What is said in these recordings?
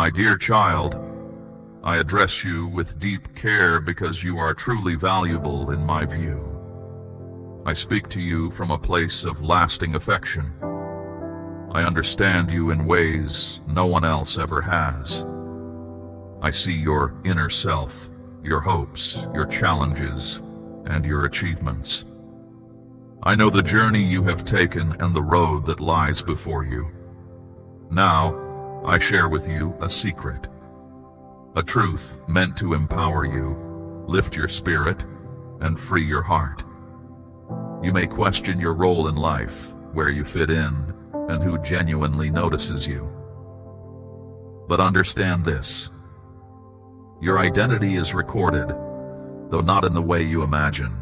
My dear child, I address you with deep care because you are truly valuable in my view. I speak to you from a place of lasting affection. I understand you in ways no one else ever has. I see your inner self, your hopes, your challenges, and your achievements. I know the journey you have taken and the road that lies before you. Now, I share with you a secret, a truth meant to empower you, lift your spirit, and free your heart. You may question your role in life, where you fit in, and who genuinely notices you. But understand this: your identity is recorded, though not in the way you imagine.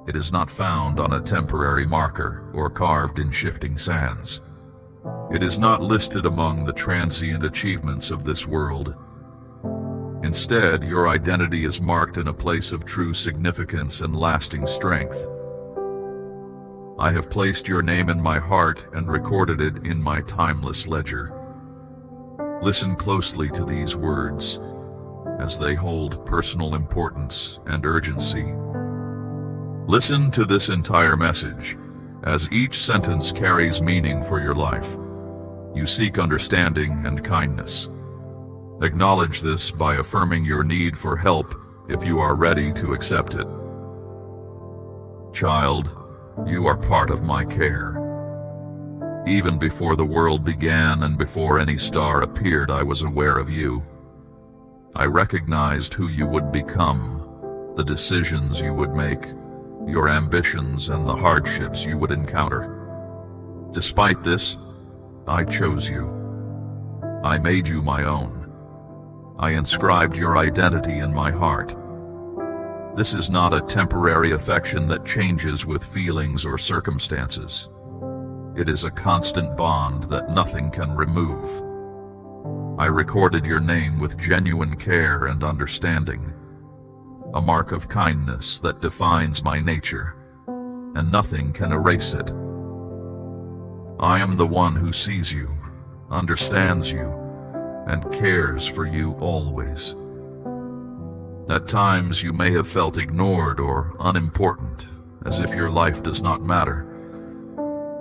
It is not found on a temporary marker or carved in shifting sands. It is not listed among the transient achievements of this world. Instead, your identity is marked in a place of true significance and lasting strength. I have placed your name in my heart and recorded it in my timeless ledger. Listen closely to these words, as they hold personal importance and urgency. Listen to this entire message, as each sentence carries meaning for your life. You seek understanding and kindness. Acknowledge this by affirming your need for help if you are ready to accept it. Child, you are part of my care. Even before the world began and before any star appeared, I was aware of you. I recognized who you would become, the decisions you would make, your ambitions, and the hardships you would encounter. Despite this, I chose you. I made you my own. I inscribed your identity in my heart. This is not a temporary affection that changes with feelings or circumstances. It is a constant bond that nothing can remove. I recorded your name with genuine care and understanding, a mark of kindness that defines my nature, and nothing can erase it. I am the one who sees you, understands you, and cares for you always. At times you may have felt ignored or unimportant, as if your life does not matter.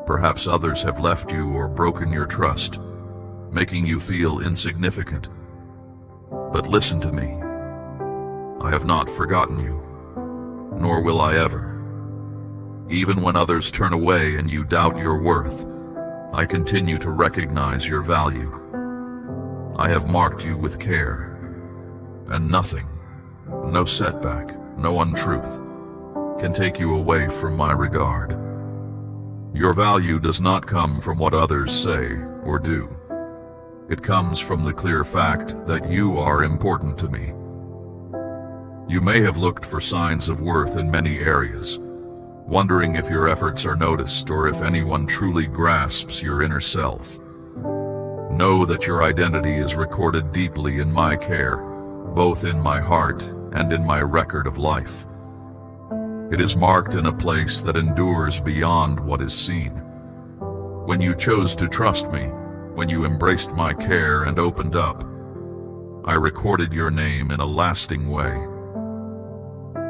Perhaps others have left you or broken your trust, making you feel insignificant. But listen to me. I have not forgotten you, nor will I ever. Even when others turn away and you doubt your worth, I continue to recognize your value. I have marked you with care, and nothing, no setback, no untruth, can take you away from my regard. Your value does not come from what others say or do. It comes from the clear fact that you are important to me. You may have looked for signs of worth in many areas, wondering if your efforts are noticed or if anyone truly grasps your inner self. Know that your identity is recorded deeply in my care, both in my heart and in my record of life. It is marked in a place that endures beyond what is seen. When you chose to trust me, when you embraced my care and opened up, I recorded your name in a lasting way.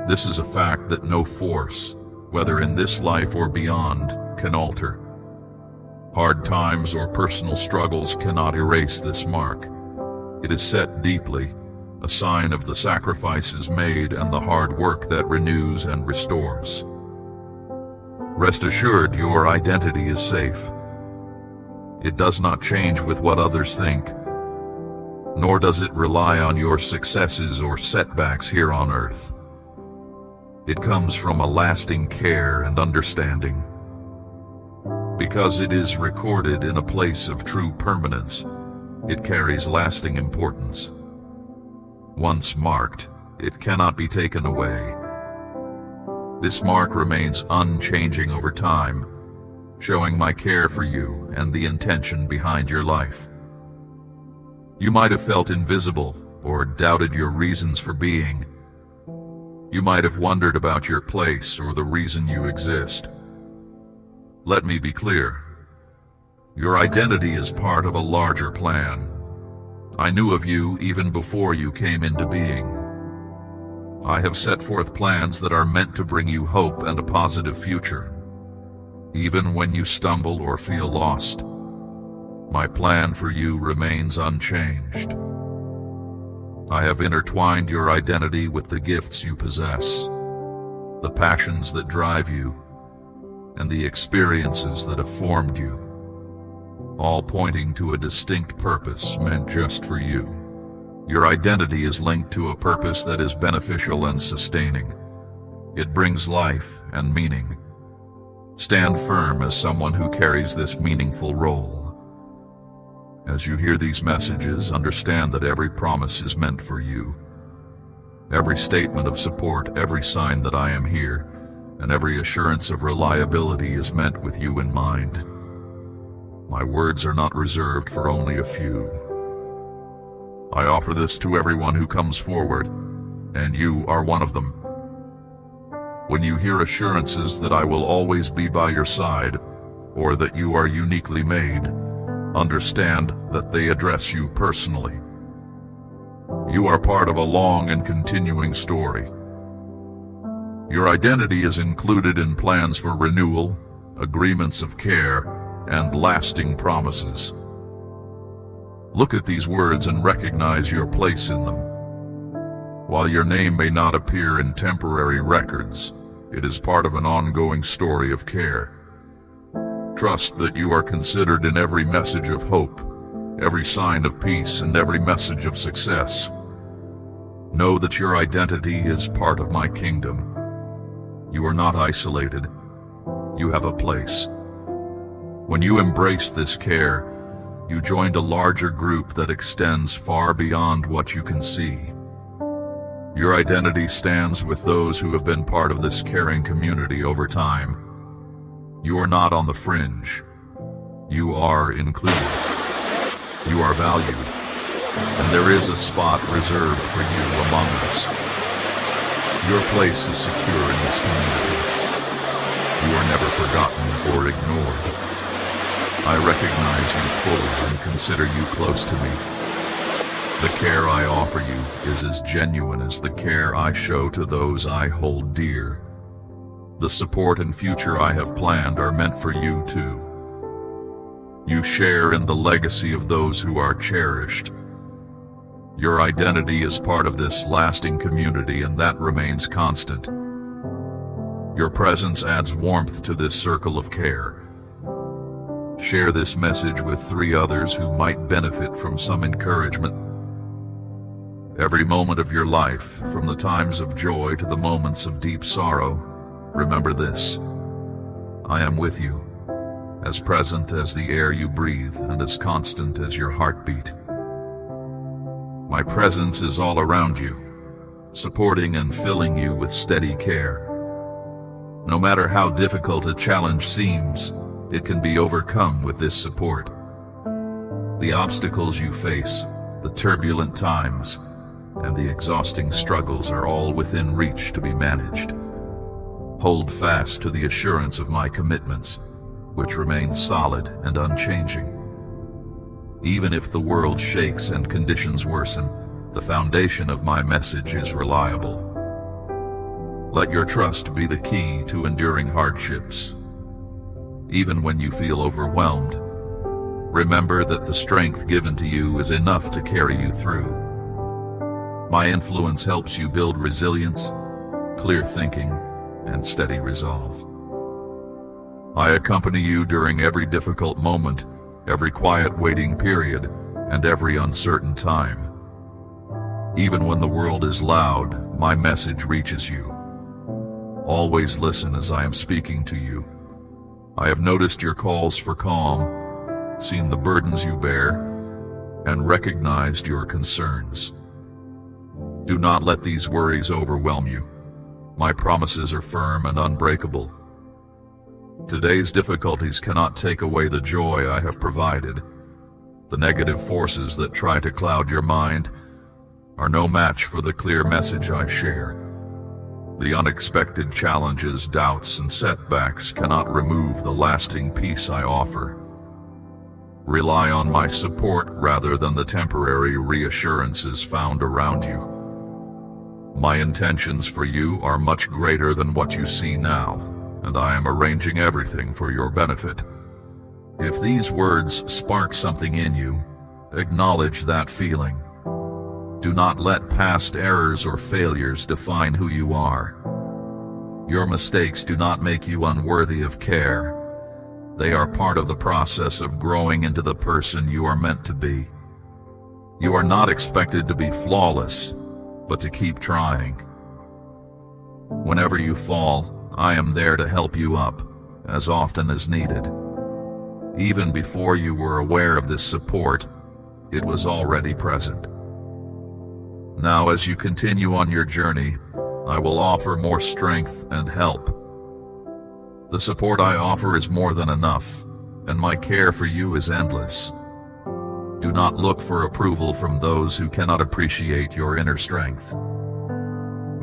This is a fact that no force, whether in this life or beyond, can alter. Hard times or personal struggles cannot erase this mark. It is set deeply, a sign of the sacrifices made and the hard work that renews and restores. Rest assured, your identity is safe. It does not change with what others think, nor does it rely on your successes or setbacks here on earth. It comes from a lasting care and understanding. Because it is recorded in a place of true permanence, it carries lasting importance. Once marked, it cannot be taken away. This mark remains unchanging over time, showing my care for you and the intention behind your life. You might have felt invisible or doubted your reasons for being. You might have wondered about your place or the reason you exist. Let me be clear. Your identity is part of a larger plan, I knew of you even before you came into being. I have set forth plans that are meant to bring you hope and a positive future. Even when you stumble or feel lost, my plan for you remains unchanged. I have intertwined your identity with the gifts you possess, the passions that drive you, and the experiences that have formed you, all pointing to a distinct purpose meant just for you. Your identity is linked to a purpose that is beneficial and sustaining. It brings life and meaning. Stand firm as someone who carries this meaningful role. As you hear these messages, understand that every promise is meant for you. Every statement of support, every sign that I am here, and every assurance of reliability is meant with you in mind. My words are not reserved for only a few. I offer this to everyone who comes forward, and you are one of them. When you hear assurances that I will always be by your side, or that you are uniquely made, understand that they address you personally. You are part of a long and continuing story. Your identity is included in plans for renewal, agreements of care, and lasting promises. Look at these words and recognize your place in them. While your name may not appear in temporary records, it is part of an ongoing story of care. Trust that you are considered in every message of hope, every sign of peace, and every message of success. Know that your identity is part of my kingdom. You are not isolated. You have a place. When you embrace this care, you joined a larger group that extends far beyond what you can see. Your identity stands with those who have been part of this caring community over time. You are not on the fringe. You are included. You are valued, and there is a spot reserved for you among us. Your place is secure in this community. You are never forgotten or ignored. I recognize you fully and consider you close to me. The care I offer you is as genuine as the care I show to those I hold dear. The support and future I have planned are meant for you too. You share in the legacy of those who are cherished. Your identity is part of this lasting community, and that remains constant. Your presence adds warmth to this circle of care. Share this message with 3 others who might benefit from some encouragement. Every moment of your life, from the times of joy to the moments of deep sorrow, remember this: I am with you, as present as the air you breathe and as constant as your heartbeat. My presence is all around you, supporting and filling you with steady care. No matter how difficult a challenge seems, it can be overcome with this support. The obstacles you face, the turbulent times, and the exhausting struggles are all within reach to be managed. Hold fast to the assurance of my commitments, which remain solid and unchanging. Even if the world shakes and conditions worsen, the foundation of my message is reliable. Let your trust be the key to enduring hardships. Even when you feel overwhelmed, remember that the strength given to you is enough to carry you through. My influence helps you build resilience, clear thinking, and steady resolve. I accompany you during every difficult moment, every quiet waiting period, and every uncertain time. Even when the world is loud, my message reaches you. Always listen as I am speaking to you. I have noticed your calls for calm, seen the burdens you bear, and recognized your concerns. Do not let these worries overwhelm you. My promises are firm and unbreakable. Today's difficulties cannot take away the joy I have provided. The negative forces that try to cloud your mind are no match for the clear message I share. The unexpected challenges, doubts, and setbacks cannot remove the lasting peace I offer. Rely on my support rather than the temporary reassurances found around you. My intentions for you are much greater than what you see now, and I am arranging everything for your benefit. If these words spark something in you, acknowledge that feeling. Do not let past errors or failures define who you are. Your mistakes do not make you unworthy of care. They are part of the process of growing into the person you are meant to be. You are not expected to be flawless, but to keep trying. Whenever you fall, I am there to help you up, as often as needed. Even before you were aware of this support, it was already present. Now, as you continue on your journey, I will offer more strength and help. The support I offer is more than enough, and my care for you is endless. Do not look for approval from those who cannot appreciate your inner strength.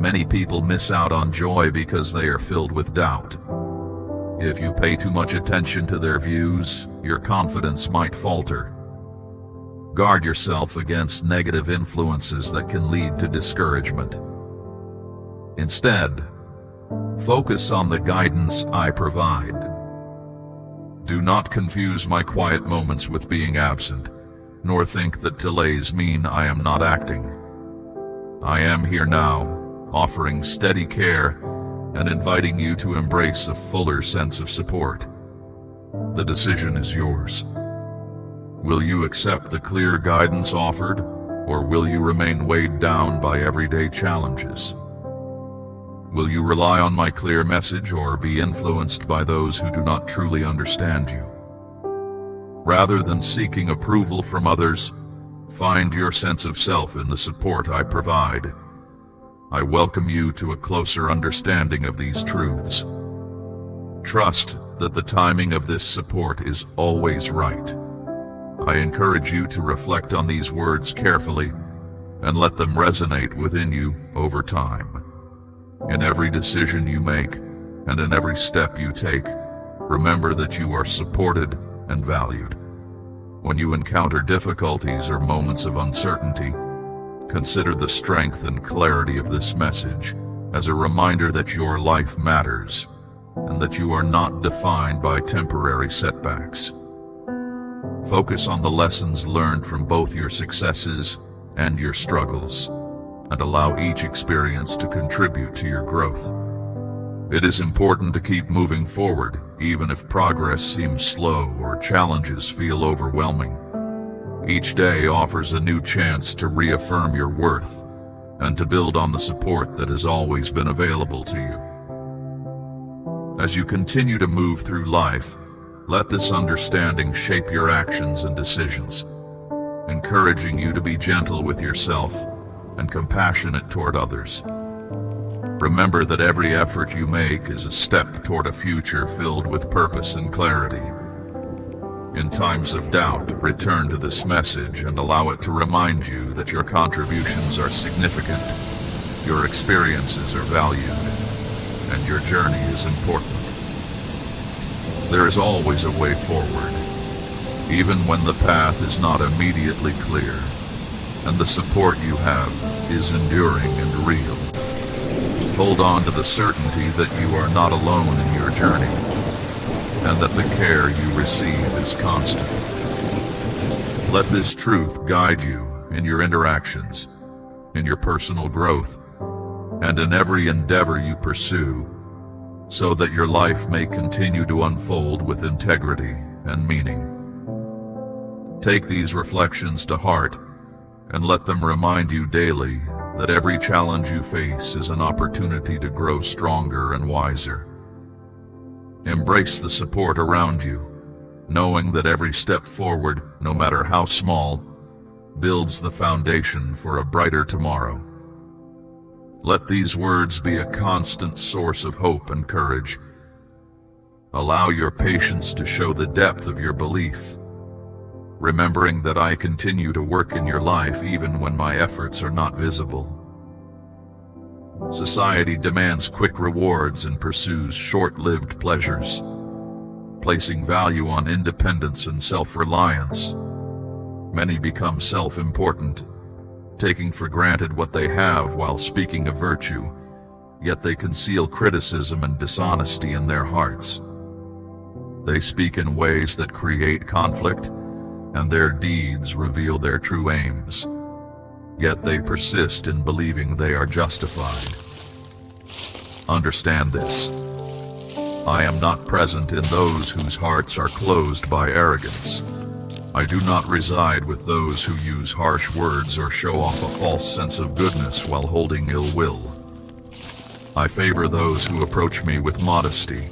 Many people miss out on joy because they are filled with doubt. If you pay too much attention to their views, your confidence might falter. Guard yourself against negative influences that can lead to discouragement. Instead, focus on the guidance I provide. Do not confuse my quiet moments with being absent, nor think that delays mean I am not acting. I am here now, offering steady care and inviting you to embrace a fuller sense of support. The decision is yours. Will you accept the clear guidance offered, or will you remain weighed down by everyday challenges? Will you rely on my clear message or be influenced by those who do not truly understand you? Rather than seeking approval from others, find your sense of self in the support I provide. I welcome you to a closer understanding of these truths. Trust that the timing of this support is always right. I encourage you to reflect on these words carefully and let them resonate within you over time. In every decision you make and in every step you take, remember that you are supported and valued. When you encounter difficulties or moments of uncertainty, consider the strength and clarity of this message as a reminder that your life matters and that you are not defined by temporary setbacks. Focus on the lessons learned from both your successes and your struggles, and allow each experience to contribute to your growth. It is important to keep moving forward, even if progress seems slow or challenges feel overwhelming. Each day offers a new chance to reaffirm your worth and to build on the support that has always been available to you. As you continue to move through life, let this understanding shape your actions and decisions, encouraging you to be gentle with yourself and compassionate toward others. Remember that every effort you make is a step toward a future filled with purpose and clarity. In times of doubt, return to this message and allow it to remind you that your contributions are significant, your experiences are valued, and your journey is important. There is always a way forward, even when the path is not immediately clear, and the support you have is enduring and real. Hold on to the certainty that you are not alone in your journey, and that the care you receive is constant. Let this truth guide you in your interactions, in your personal growth, and in every endeavor you pursue, so that your life may continue to unfold with integrity and meaning. Take these reflections to heart and let them remind you daily that every challenge you face is an opportunity to grow stronger and wiser. Embrace the support around you, knowing that every step forward, no matter how small, builds the foundation for a brighter tomorrow. Let these words be a constant source of hope and courage. Allow your patience to show the depth of your belief, remembering that I continue to work in your life even when my efforts are not visible. Society demands quick rewards and pursues short-lived pleasures. placing value on independence and self-reliance. Many become self-important, taking for granted what they have while speaking of virtue, yet they conceal criticism and dishonesty in their hearts. They speak in ways that create conflict, and their deeds reveal their true aims, yet they persist in believing they are justified. Understand this. I am not present in those whose hearts are closed by arrogance. I do not reside with those who use harsh words or show off a false sense of goodness while holding ill will. I favor those who approach me with modesty,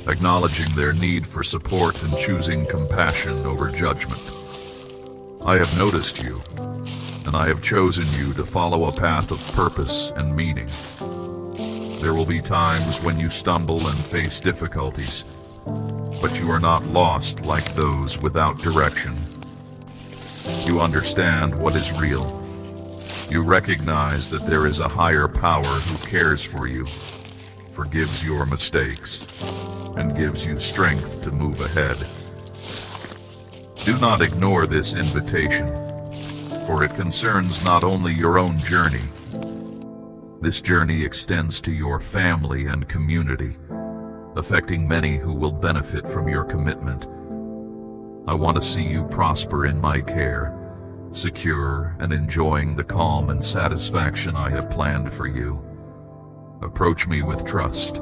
acknowledging their need for support and choosing compassion over judgment. I have noticed you, and I have chosen you to follow a path of purpose and meaning. There will be times when you stumble and face difficulties, but you are not lost like those without direction. You understand what is real. You recognize that there is a higher power who cares for you, forgives your mistakes, and gives you strength to move ahead. Do not ignore this invitation, for it concerns not only your own journey. This journey extends to your family and community, affecting many who will benefit from your commitment. I want to see you prosper in my care, secure and enjoying the calm and satisfaction I have planned for you. Approach me with trust.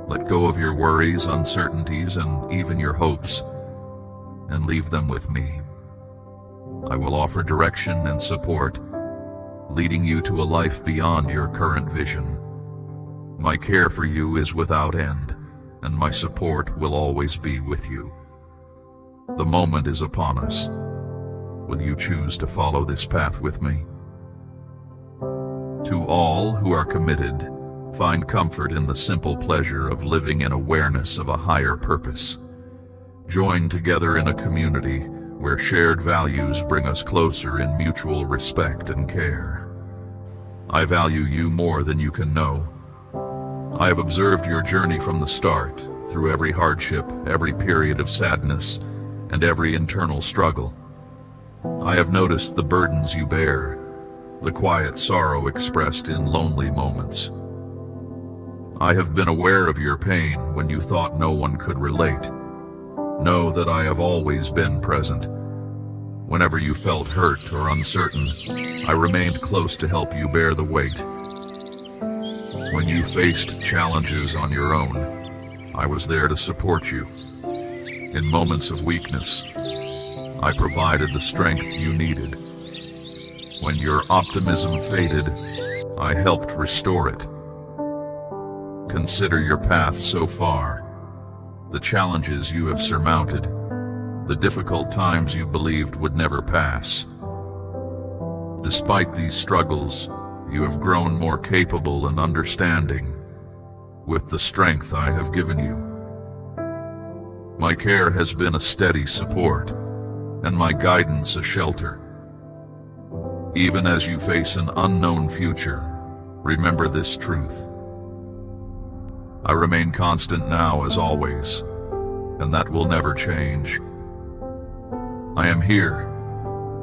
Let go of your worries, uncertainties, and even your hopes, and leave them with me. I will offer direction and support, leading you to a life beyond your current vision. My care for you is without end, and my support will always be with you. The moment is upon us. Will you choose to follow this path with me? To all who are committed, find comfort in the simple pleasure of living in awareness of a higher purpose. Join together in a community where shared values bring us closer in mutual respect and care. I value you more than you can know. I have observed your journey from the start, through every hardship, every period of sadness, and every internal struggle. I have noticed the burdens you bear, the quiet sorrow expressed in lonely moments. I have been aware of your pain when you thought no one could relate. Know that I have always been present. Whenever you felt hurt or uncertain, I remained close to help you bear the weight. When you faced challenges on your own, I was there to support you. In moments of weakness, I provided the strength you needed. When your optimism faded, I helped restore it. Consider your path so far, the challenges you have surmounted, the difficult times you believed would never pass. Despite these struggles, you have grown more capable and understanding with the strength I have given you. My care has been a steady support, and my guidance a shelter. Even as you face an unknown future, remember this truth. I remain constant now as always, and that will never change. I am here,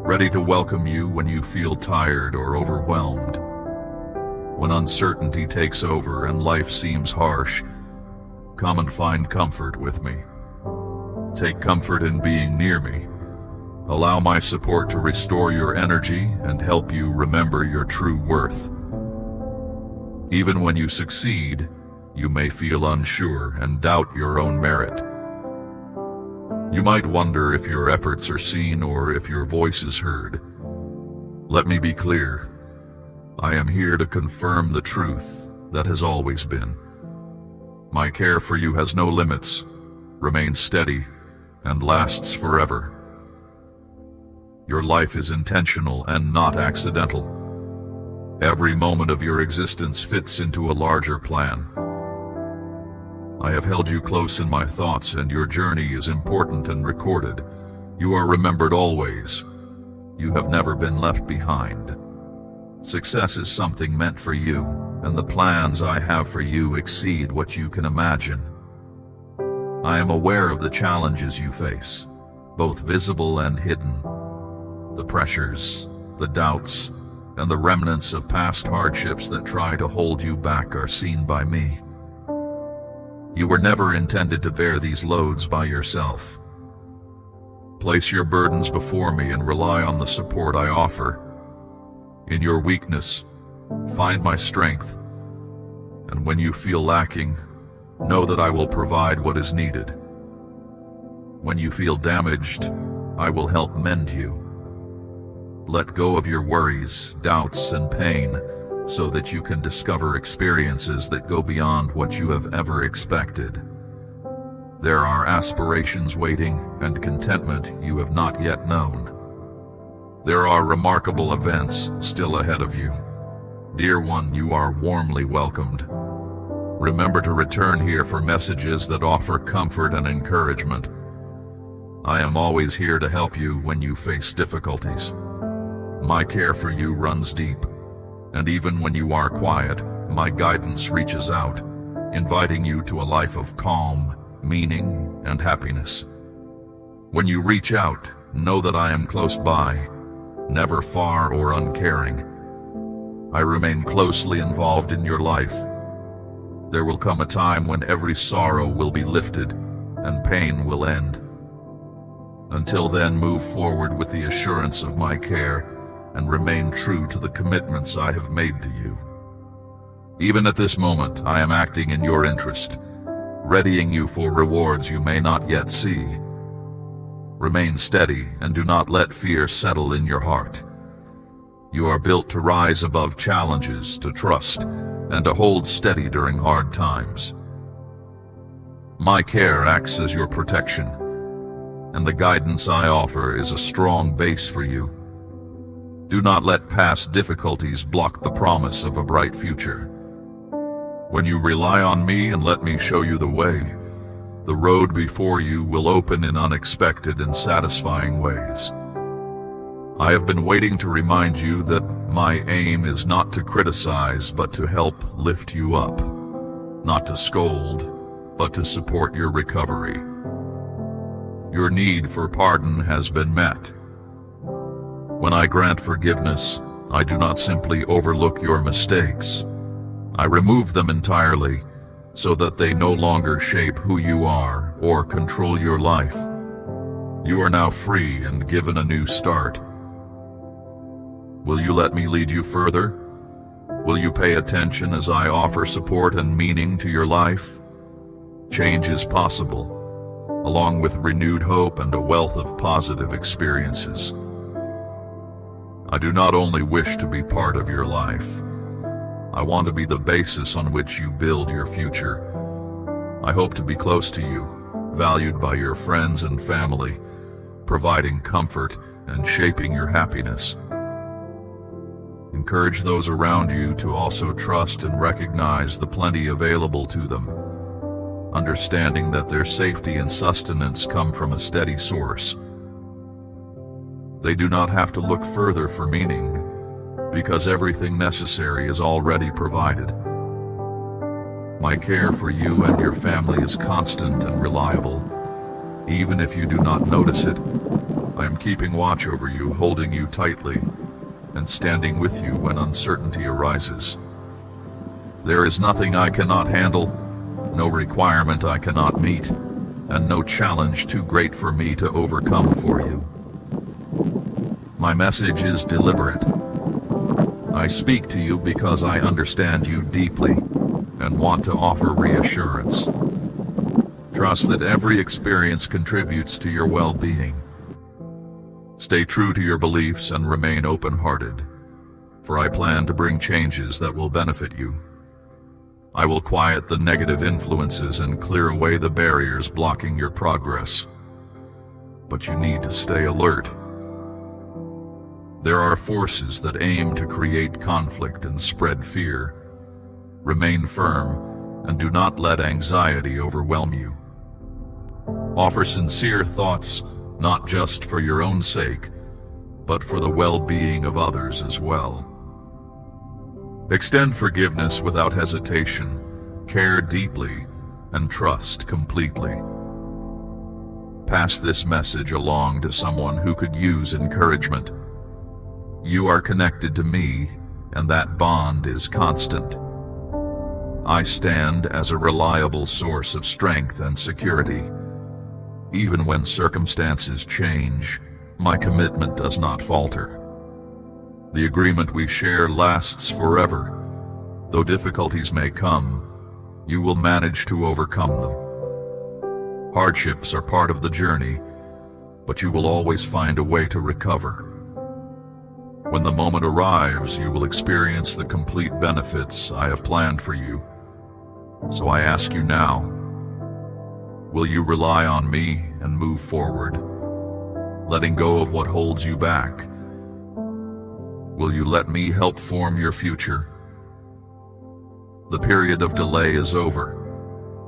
ready to welcome you when you feel tired or overwhelmed. When uncertainty takes over and life seems harsh, come and find comfort with me. Take comfort in being near me. Allow my support to restore your energy and help you remember your true worth. Even when you succeed, you may feel unsure and doubt your own merit. You might wonder if your efforts are seen or if your voice is heard. Let me be clear. I am here to confirm the truth that has always been. My care for you has no limits, remains steady, and lasts forever. Your life is intentional and not accidental. Every moment of your existence fits into a larger plan. I have held you close in my thoughts, and your journey is important and recorded. You are remembered always. You have never been left behind. Success is something meant for you, and the plans I have for you exceed what you can imagine. I am aware of the challenges you face, both visible and hidden. The pressures, the doubts, and the remnants of past hardships that try to hold you back are seen by me. You were never intended to bear these loads by yourself. Place your burdens before me and rely on the support I offer. In your weakness, find my strength. And when you feel lacking, know that I will provide what is needed. When you feel damaged, I will help mend you. Let go of your worries, doubts, and pain so that you can discover experiences that go beyond what you have ever expected. There are aspirations waiting and contentment you have not yet known. There are remarkable events still ahead of you. Dear one, you are warmly welcomed. Remember to return here for messages that offer comfort and encouragement. I am always here to help you when you face difficulties. My care for you runs deep, and even when you are quiet, my guidance reaches out, inviting you to a life of calm, meaning, and happiness. When you reach out, know that I am close by, never far or uncaring. I remain closely involved in your life. There will come a time when every sorrow will be lifted and pain will end. Until then, move forward with the assurance of my care and remain true to the commitments I have made to you. Even at this moment, I am acting in your interest, readying you for rewards you may not yet see. Remain steady and do not let fear settle in your heart. You are built to rise above challenges, to trust, and to hold steady during hard times. My care acts as your protection, and the guidance I offer is a strong base for you. Do not let past difficulties block the promise of a bright future. When you rely on me and let me show you the way, the road before you will open in unexpected and satisfying ways. I have been waiting to remind you that my aim is not to criticize, but to help lift you up, not to scold, but to support your recovery. Your need for pardon has been met. When I grant forgiveness, I do not simply overlook your mistakes. I remove them entirely so that they no longer shape who you are or control your life. You are now free and given a new start. Will you let me lead you further? Will you pay attention as I offer support and meaning to your life? Change is possible, along with renewed hope and a wealth of positive experiences. I do not only wish to be part of your life. I want to be the basis on which you build your future. I hope to be close to you, valued by your friends and family, providing comfort and shaping your happiness. Encourage those around you to also trust and recognize the plenty available to them, understanding that their safety and sustenance come from a steady source. They do not have to look further for meaning, because everything necessary is already provided. My care for you and your family is constant and reliable. Even if you do not notice it, I am keeping watch over you, holding you tightly, and standing with you when uncertainty arises. There is nothing I cannot handle, no requirement I cannot meet, and no challenge too great for me to overcome for you. My message is deliberate. I speak to you because I understand you deeply and want to offer reassurance. Trust that every experience contributes to your well-being. Stay true to your beliefs and remain open-hearted, for I plan to bring changes that will benefit you. I will quiet the negative influences and clear away the barriers blocking your progress. But you need to stay alert. There are forces that aim to create conflict and spread fear. Remain firm and do not let anxiety overwhelm you. Offer sincere thoughts, not just for your own sake, but for the well-being of others as well. Extend forgiveness without hesitation, care deeply, and trust completely. Pass this message along to someone who could use encouragement. You are connected to me, and that bond is constant. I stand as a reliable source of strength and security. Even when circumstances change, my commitment does not falter. The agreement we share lasts forever. Though difficulties may come, you will manage to overcome them. Hardships are part of the journey, but you will always find a way to recover. When the moment arrives, you will experience the complete benefits I have planned for you. So I ask you now, will you rely on me and move forward, letting go of what holds you back? Will you let me help form your future? The period of delay is over,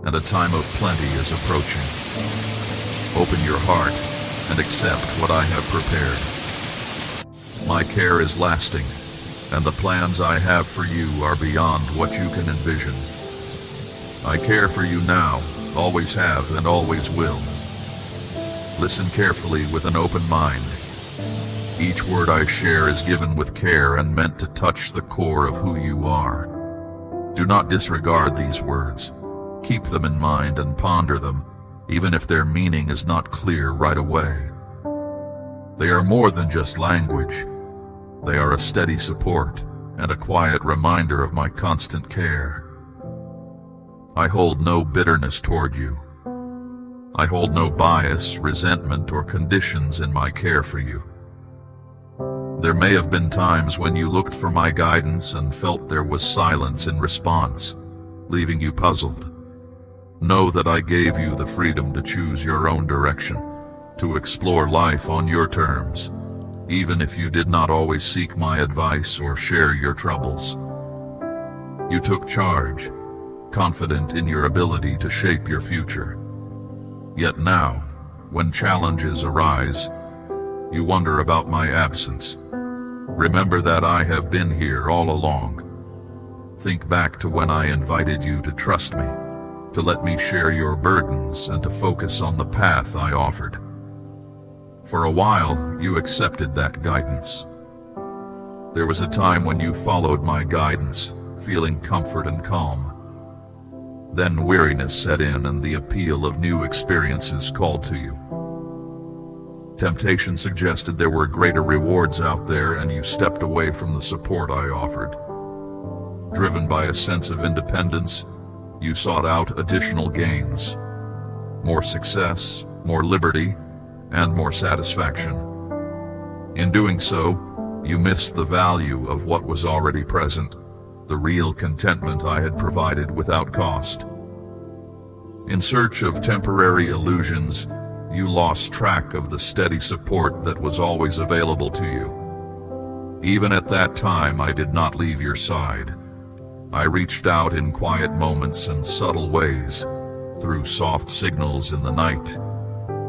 and a time of plenty is approaching. Open your heart and accept what I have prepared. My care is lasting, and the plans I have for you are beyond what you can envision. I care for you now, always have, and always will. Listen carefully with an open mind. Each word I share is given with care and meant to touch the core of who you are. Do not disregard these words. Keep them in mind and ponder them, even if their meaning is not clear right away. They are more than just language. They are a steady support and a quiet reminder of my constant care. I hold no bitterness toward you. I hold no bias, resentment, or conditions in my care for you. There may have been times when you looked for my guidance and felt there was silence in response, leaving you puzzled. Know that I gave you the freedom to choose your own direction, to explore life on your terms, even if you did not always seek my advice or share your troubles. You took charge, confident in your ability to shape your future. Yet now, when challenges arise, you wonder about my absence. Remember that I have been here all along. Think back to when I invited you to trust me, to let me share your burdens, and to focus on the path I offered. For a while, you accepted that guidance. There was a time when you followed my guidance, feeling comfort and calm. Then weariness set in and the appeal of new experiences called to you. Temptation suggested there were greater rewards out there, and you stepped away from the support I offered. Driven by a sense of independence, you sought out additional gains. More success, more liberty, and more satisfaction. In doing so, you missed the value of what was already present, the real contentment I had provided without cost. In search of temporary illusions, you lost track of the steady support that was always available to you. Even at that time, I did not leave your side. I reached out in quiet moments and subtle ways, through soft signals in the night,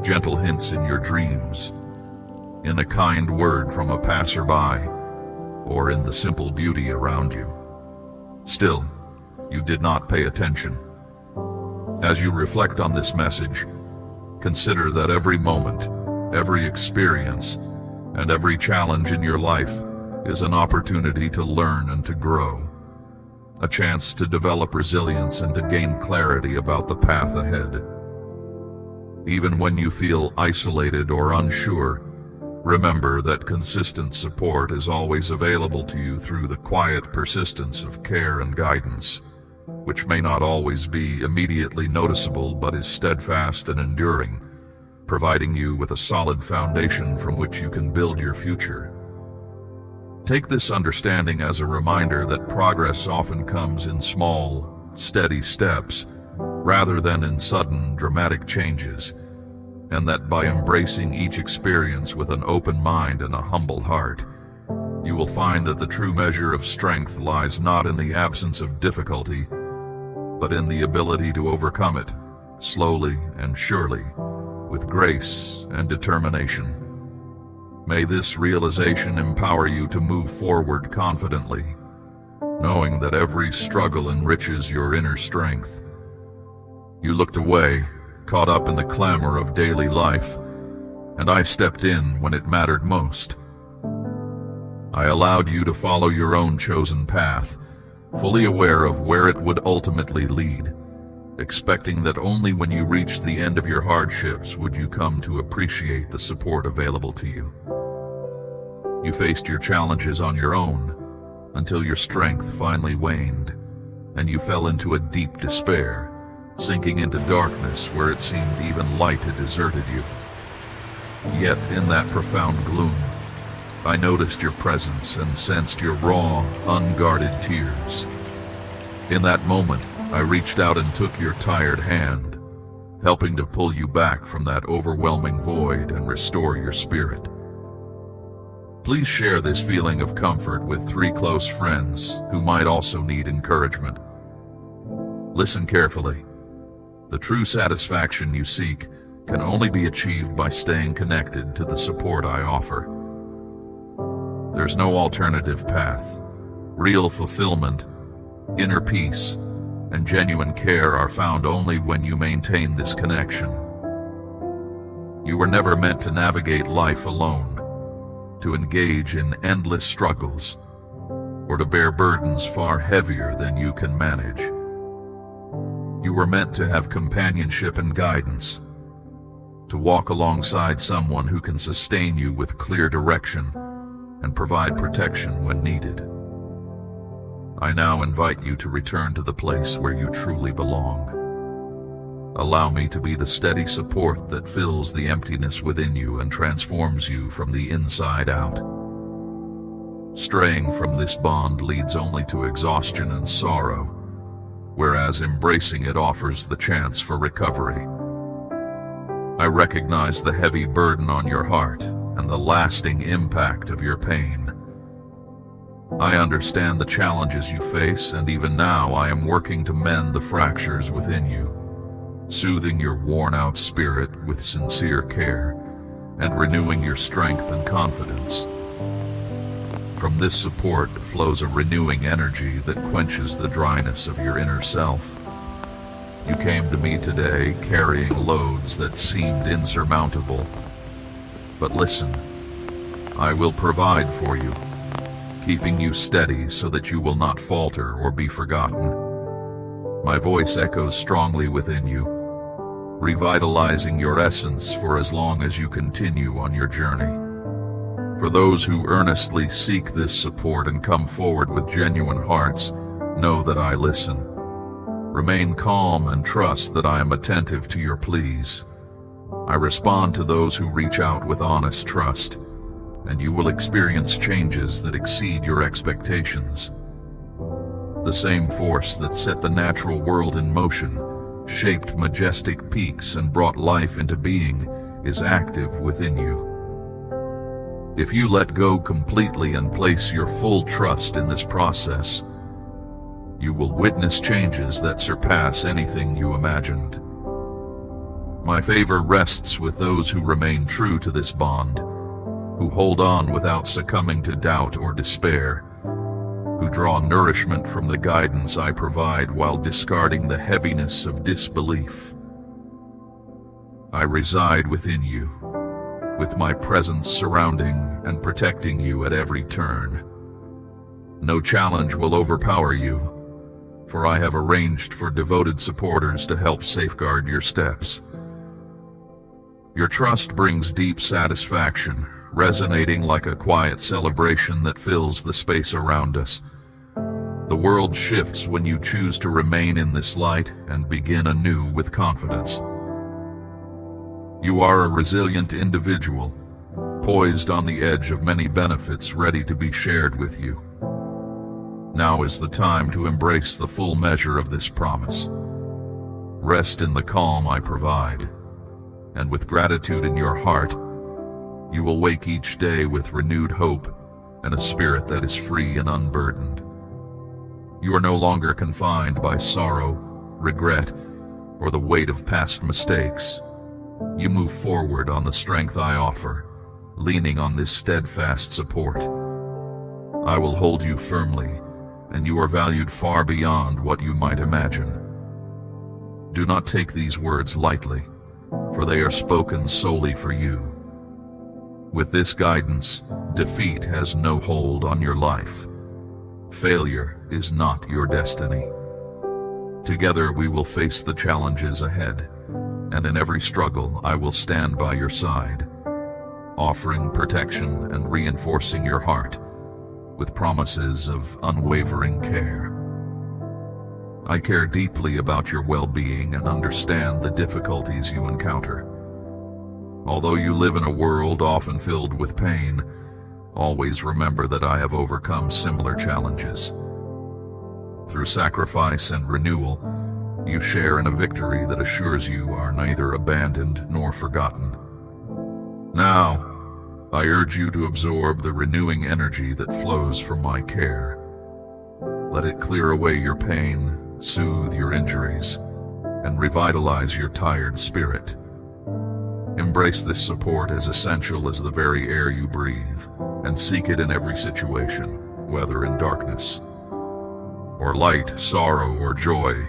gentle hints in your dreams, in a kind word from a passerby, or in the simple beauty around you. Still, you did not pay attention. As you reflect on this message, consider that every moment, every experience, and every challenge in your life is an opportunity to learn and to grow, a chance to develop resilience and to gain clarity about the path ahead. Even when you feel isolated or unsure, remember that consistent support is always available to you through the quiet persistence of care and guidance, which may not always be immediately noticeable but is steadfast and enduring, providing you with a solid foundation from which you can build your future. Take this understanding as a reminder that progress often comes in small, steady steps, rather than in sudden, dramatic changes, and that by embracing each experience with an open mind and a humble heart, you will find that the true measure of strength lies not in the absence of difficulty, but in the ability to overcome it, slowly and surely, with grace and determination. May this realization empower you to move forward confidently, knowing that every struggle enriches your inner strength. You looked away, caught up in the clamor of daily life, and I stepped in when it mattered most. I allowed you to follow your own chosen path, fully aware of where it would ultimately lead, expecting that only when you reached the end of your hardships would you come to appreciate the support available to you. You faced your challenges on your own, until your strength finally waned, and you fell into a deep despair, sinking into darkness where it seemed even light had deserted you. Yet in that profound gloom, I noticed your presence and sensed your raw, unguarded tears. In that moment, I reached out and took your tired hand, helping to pull you back from that overwhelming void and restore your spirit. Please share this feeling of comfort with 3 close friends who might also need encouragement. Listen carefully. The true satisfaction you seek can only be achieved by staying connected to the support I offer. There's no alternative path. Real fulfillment, inner peace, and genuine care are found only when you maintain this connection. You were never meant to navigate life alone, to engage in endless struggles, or to bear burdens far heavier than you can manage. You were meant to have companionship and guidance, to walk alongside someone who can sustain you with clear direction and provide protection when needed. I now invite you to return to the place where you truly belong. Allow me to be the steady support that fills the emptiness within you and transforms you from the inside out. Straying from this bond leads only to exhaustion and sorrow, whereas embracing it offers the chance for recovery. I recognize the heavy burden on your heart and the lasting impact of your pain. I understand the challenges you face, and even now I am working to mend the fractures within you, soothing your worn-out spirit with sincere care and renewing your strength and confidence. From this support flows a renewing energy that quenches the dryness of your inner self. You came to me today carrying loads that seemed insurmountable. But listen, I will provide for you, keeping you steady so that you will not falter or be forgotten. My voice echoes strongly within you, revitalizing your essence for as long as you continue on your journey. For those who earnestly seek this support and come forward with genuine hearts, know that I listen. Remain calm and trust that I am attentive to your pleas. I respond to those who reach out with honest trust, and you will experience changes that exceed your expectations. The same force that set the natural world in motion, shaped majestic peaks, and brought life into being is active within you. If you let go completely and place your full trust in this process, you will witness changes that surpass anything you imagined. My favor rests with those who remain true to this bond, who hold on without succumbing to doubt or despair, who draw nourishment from the guidance I provide while discarding the heaviness of disbelief. I reside within you, with my presence surrounding and protecting you at every turn. No challenge will overpower you, for I have arranged for devoted supporters to help safeguard your steps. Your trust brings deep satisfaction, resonating like a quiet celebration that fills the space around us. The world shifts when you choose to remain in this light and begin anew with confidence. You are a resilient individual, poised on the edge of many benefits ready to be shared with you. Now is the time to embrace the full measure of this promise. Rest in the calm I provide, and with gratitude in your heart, you will wake each day with renewed hope and a spirit that is free and unburdened. You are no longer confined by sorrow, regret, or the weight of past mistakes. You move forward on the strength I offer, leaning on this steadfast support. I will hold you firmly, and you are valued far beyond what you might imagine. Do not take these words lightly. for they are spoken solely for you. With this guidance, defeat has no hold on your life. Failure is not your destiny. Together we will face the challenges ahead, and in every struggle I will stand by your side, offering protection and reinforcing your heart with promises of unwavering care. I care deeply about your well-being and understand the difficulties you encounter. Although you live in a world often filled with pain, always remember that I have overcome similar challenges. Through sacrifice and renewal, you share in a victory that assures you are neither abandoned nor forgotten. Now, I urge you to absorb the renewing energy that flows from my care. Let it clear away your pain, soothe your injuries, and revitalize your tired spirit. Embrace this support as essential as the very air you breathe, and seek it in every situation, whether in darkness or light, sorrow or joy,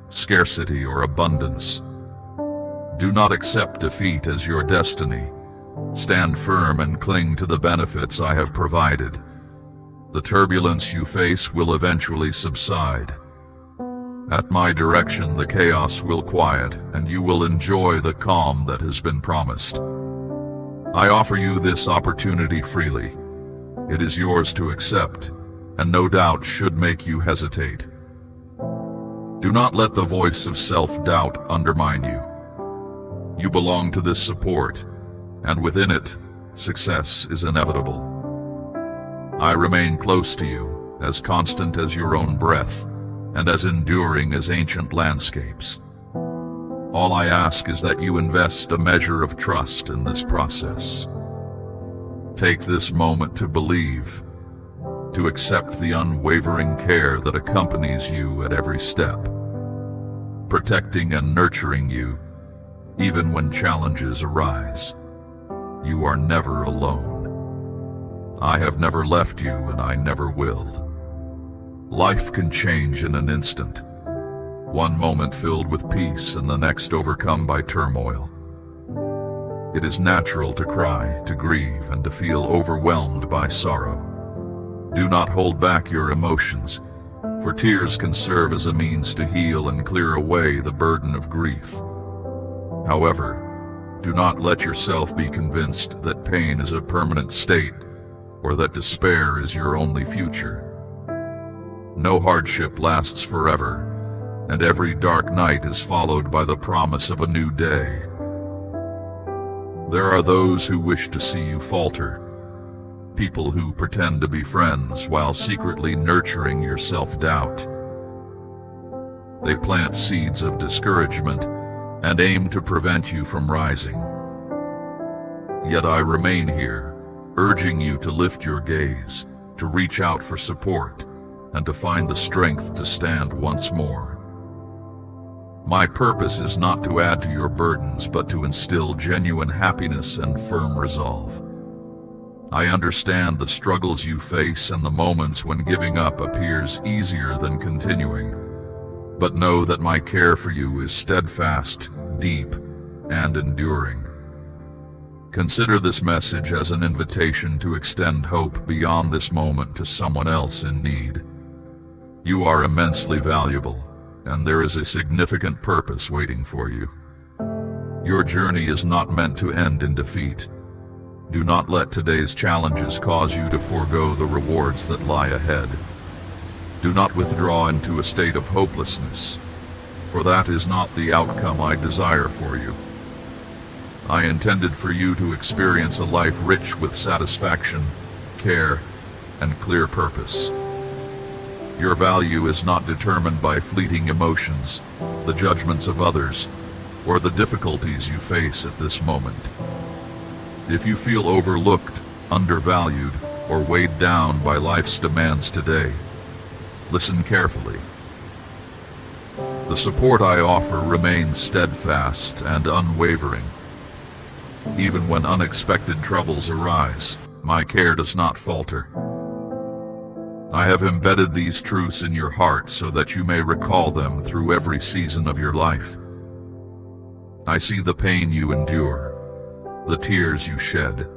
scarcity or abundance. Do not accept defeat as your destiny. Stand firm and cling to the benefits I have provided. The turbulence you face will eventually subside. At my direction, the chaos will quiet, and you will enjoy the calm that has been promised. I offer you this opportunity freely. It is yours to accept, and no doubt should make you hesitate. Do not let the voice of self-doubt undermine you. You belong to this support, and within it, success is inevitable. I remain close to you, as constant as your own breath, and as enduring as ancient landscapes. All I ask is that you invest a measure of trust in this process. Take this moment to believe, to accept the unwavering care that accompanies you at every step, protecting and nurturing you, even when challenges arise. You are never alone. I have never left you, and I never will. Life can change in an instant. One moment filled with peace and the next overcome by turmoil. It is natural to cry, to grieve, and to feel overwhelmed by sorrow. Do not hold back your emotions, for tears can serve as a means to heal and clear away the burden of grief. However, do not let yourself be convinced that pain is a permanent state or that despair is your only future. No hardship lasts forever, and every dark night is followed by the promise of a new day. There are those who wish to see you falter, people who pretend to be friends while secretly nurturing your self-doubt. They plant seeds of discouragement and aim to prevent you from rising. Yet I remain here, urging you to lift your gaze, to reach out for support, and to find the strength to stand once more. My purpose is not to add to your burdens, but to instill genuine happiness and firm resolve. I understand the struggles you face and the moments when giving up appears easier than continuing, but know that my care for you is steadfast, deep, and enduring. Consider this message as an invitation to extend hope beyond this moment to someone else in need. You are immensely valuable, and there is a significant purpose waiting for you. Your journey is not meant to end in defeat. Do not let today's challenges cause you to forego the rewards that lie ahead. Do not withdraw into a state of hopelessness, for that is not the outcome I desire for you. I intended for you to experience a life rich with satisfaction, care, and clear purpose. Your value is not determined by fleeting emotions, the judgments of others, or the difficulties you face at this moment. If you feel overlooked, undervalued, or weighed down by life's demands today, listen carefully. The support I offer remains steadfast and unwavering. Even when unexpected troubles arise, my care does not falter. I have embedded these truths in your heart so that you may recall them through every season of your life. I see the pain you endure, the tears you shed,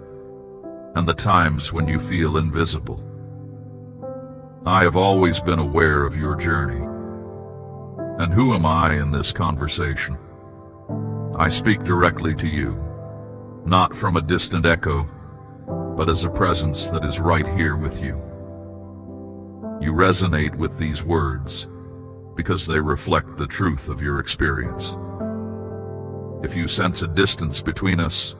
and the times when you feel invisible. I have always been aware of your journey. And who am I in this conversation? I speak directly to you, not from a distant echo, but as a presence that is right here with you. You resonate with these words because they reflect the truth of your experience. If you sense a distance between us,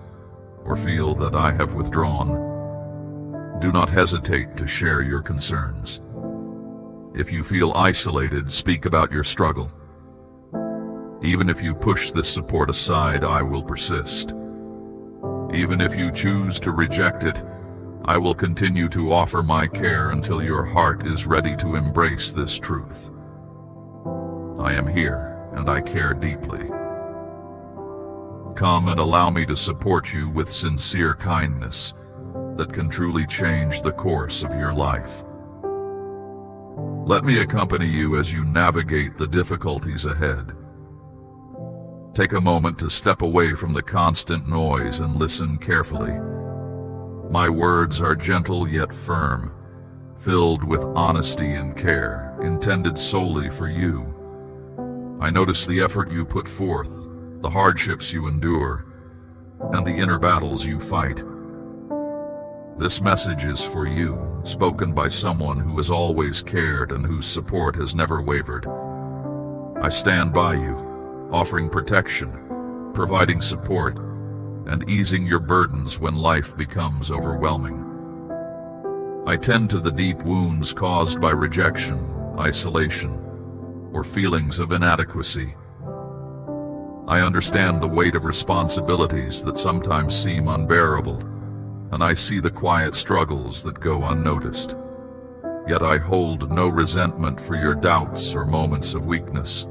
or feel that I have withdrawn, do not hesitate to share your concerns. If you feel isolated, speak about your struggle. Even if you push this support aside, I will persist. Even if you choose to reject it, I will continue to offer my care until your heart is ready to embrace this truth. I am here, and I care deeply. Come and allow me to support you with sincere kindness that can truly change the course of your life. Let me accompany you as you navigate the difficulties ahead. Take a moment to step away from the constant noise and listen carefully. My words are gentle yet firm, filled with honesty and care, intended solely for you. I notice the effort you put forth, the hardships you endure, and the inner battles you fight. This message is for you, spoken by someone who has always cared and whose support has never wavered. I stand by you, offering protection, providing support, and easing your burdens when life becomes overwhelming. I tend to the deep wounds caused by rejection, isolation, or feelings of inadequacy. I understand the weight of responsibilities that sometimes seem unbearable, and I see the quiet struggles that go unnoticed. Yet I hold no resentment for your doubts or moments of weakness.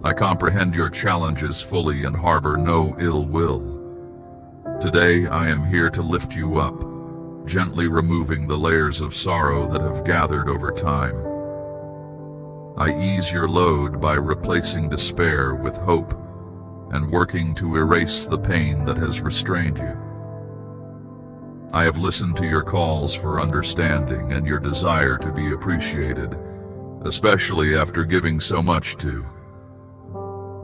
I comprehend your challenges fully and harbor no ill will. Today I am here to lift you up, gently removing the layers of sorrow that have gathered over time. I ease your load by replacing despair with hope and working to erase the pain that has restrained you. I have listened to your calls for understanding and your desire to be appreciated, especially after giving so much to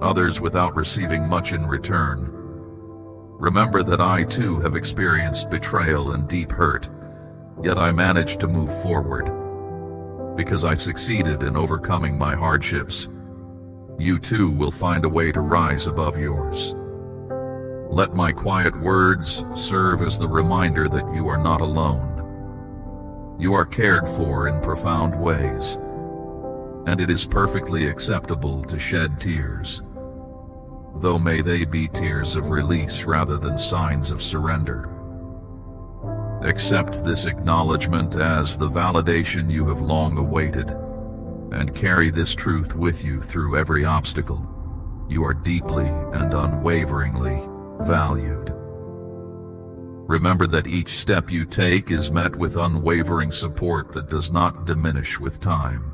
others without receiving much in return. Remember that I too have experienced betrayal and deep hurt, yet I managed to move forward. Because I succeeded in overcoming my hardships, you too will find a way to rise above yours. Let my quiet words serve as the reminder that you are not alone. You are cared for in profound ways, and it is perfectly acceptable to shed tears, though may they be tears of release rather than signs of surrender. Accept this acknowledgement as the validation you have long awaited, and carry this truth with you through every obstacle. You are deeply and unwaveringly valued. Remember that each step you take is met with unwavering support that does not diminish with time.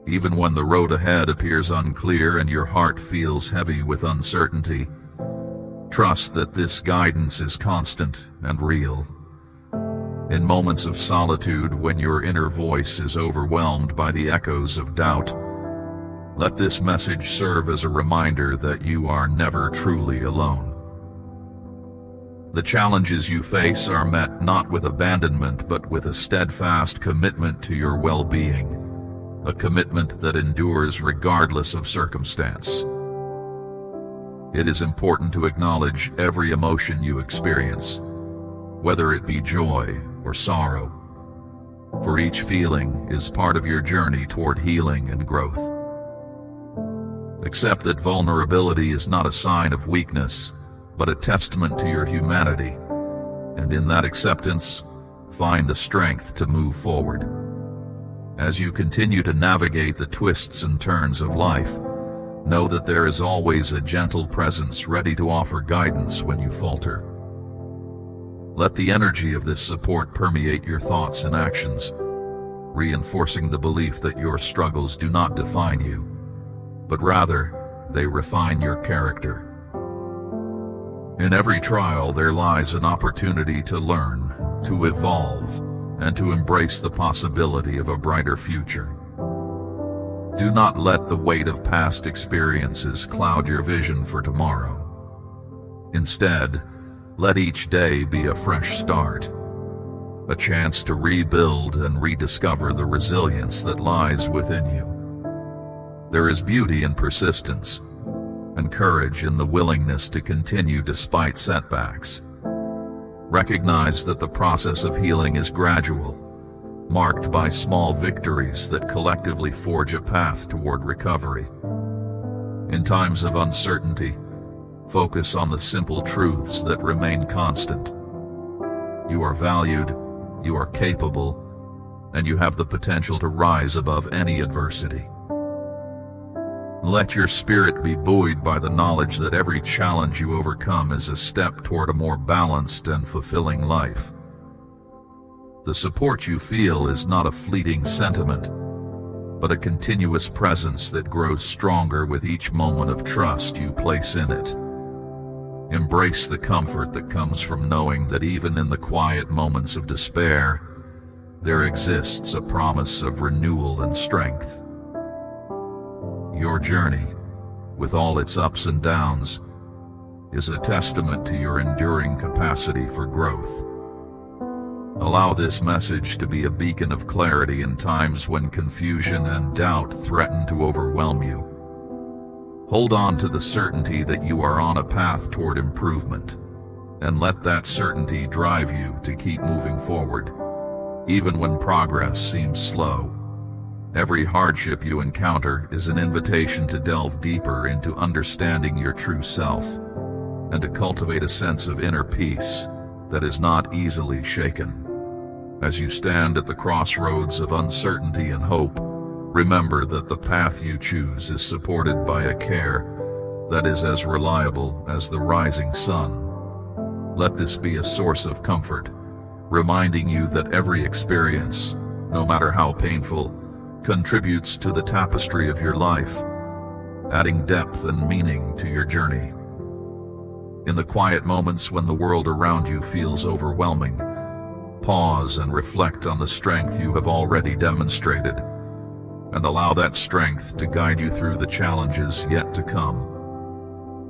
Even when the road ahead appears unclear and your heart feels heavy with uncertainty, trust that this guidance is constant and real. In moments of solitude, when your inner voice is overwhelmed by the echoes of doubt, let this message serve as a reminder that you are never truly alone. The challenges you face are met not with abandonment but with a steadfast commitment to your well-being, a commitment that endures regardless of circumstance. It is important to acknowledge every emotion you experience, whether it be joy or sorrow, for each feeling is part of your journey toward healing and growth. Accept that vulnerability is not a sign of weakness, but a testament to your humanity, and in that acceptance, find the strength to move forward. As you continue to navigate the twists and turns of life, know that there is always a gentle presence ready to offer guidance when you falter. Let the energy of this support permeate your thoughts and actions, reinforcing the belief that your struggles do not define you, but rather they refine your character. In every trial, there lies an opportunity to learn, to evolve, and to embrace the possibility of a brighter future. Do not let the weight of past experiences cloud your vision for tomorrow. Instead, let each day be a fresh start, a chance to rebuild and rediscover the resilience that lies within you. There is beauty in persistence, and courage in the willingness to continue despite setbacks. Recognize that the process of healing is gradual, marked by small victories that collectively forge a path toward recovery. In times of uncertainty, focus on the simple truths that remain constant. You are valued, you are capable, and you have the potential to rise above any adversity. Let your spirit be buoyed by the knowledge that every challenge you overcome is a step toward a more balanced and fulfilling life. The support you feel is not a fleeting sentiment, but a continuous presence that grows stronger with each moment of trust you place in it. Embrace the comfort that comes from knowing that even in the quiet moments of despair, there exists a promise of renewal and strength. Your journey, with all its ups and downs, is a testament to your enduring capacity for growth. Allow this message to be a beacon of clarity in times when confusion and doubt threaten to overwhelm you. Hold on to the certainty that you are on a path toward improvement, and let that certainty drive you to keep moving forward, even when progress seems slow. Every hardship you encounter is an invitation to delve deeper into understanding your true self, and to cultivate a sense of inner peace that is not easily shaken. As you stand at the crossroads of uncertainty and hope, remember that the path you choose is supported by a care that is as reliable as the rising sun. Let this be a source of comfort, reminding you that every experience, no matter how painful, contributes to the tapestry of your life, adding depth and meaning to your journey. In the quiet moments when the world around you feels overwhelming, pause and reflect on the strength you have already demonstrated, and allow that strength to guide you through the challenges yet to come.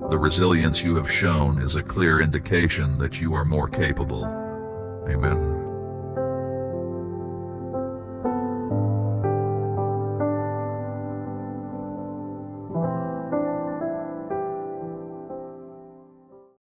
The resilience you have shown is a clear indication that you are more capable. Amen.